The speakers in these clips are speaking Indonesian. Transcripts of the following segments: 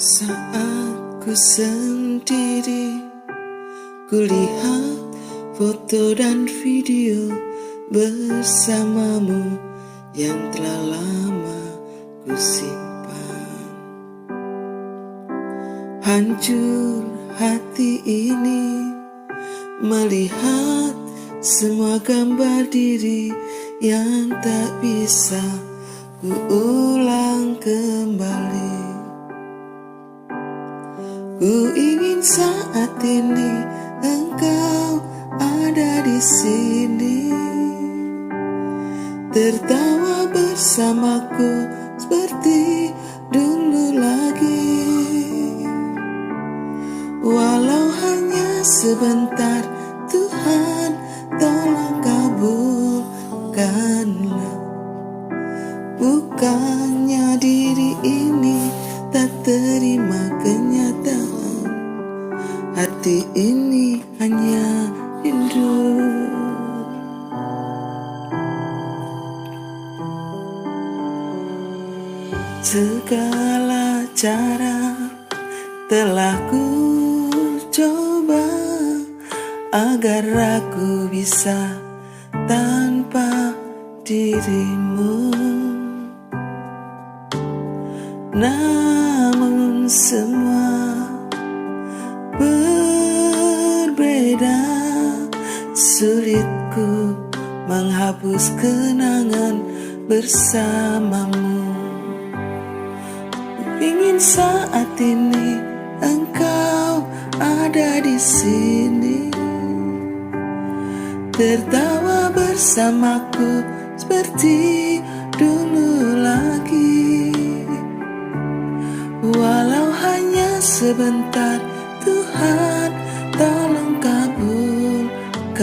Saat ku sendiri, kulihat foto dan video bersamamu yang telah lama ku simpan. Hancur hati ini melihat semua gambar diri yang tak bisa ku ulang kembali. Ku ingin saat ini engkau ada di sini, tertawa bersamaku seperti dulu lagi. Walau hanya sebentar, Tuhan tolong kabulkanlah. Bukannya diri ini tak terima kenyataan, hati ini hanya rindu. Segala cara telah ku coba agar aku bisa tanpa dirimu, namun semua berbeda. Sulitku menghapus kenangan bersamamu. Ingin saat ini engkau ada di sini, tertawa bersamaku seperti dulu lagi. Walau hanya sebentar, Tuhan tolong kabulkanlah.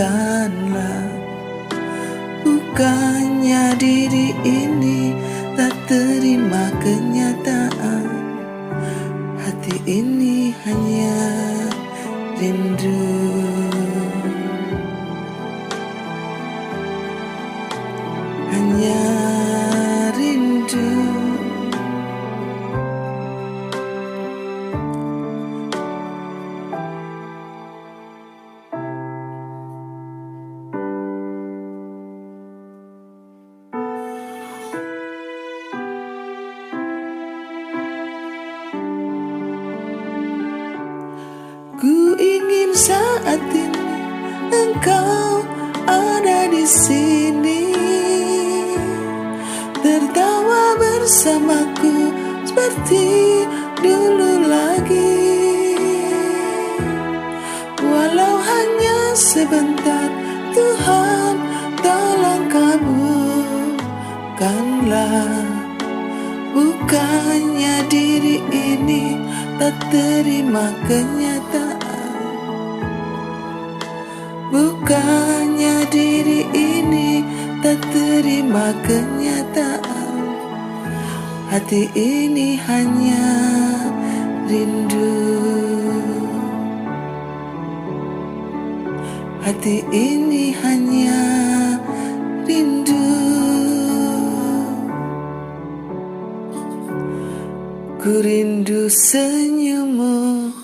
Bukannya diri ini tak terima kenyataan, hati ini hanya rindu. Hanya rindu. Ku ingin saat ini engkau ada di sini, tertawa bersamaku seperti dulu lagi. Walau hanya sebentar, Tuhan tolong kabulkanlah. Bukannya diri ini tak terima kenyataan, bukannya diri ini tak terima kenyataan, hati ini hanya rindu. Hati ini hanya rindu. Ku rindu senyummu,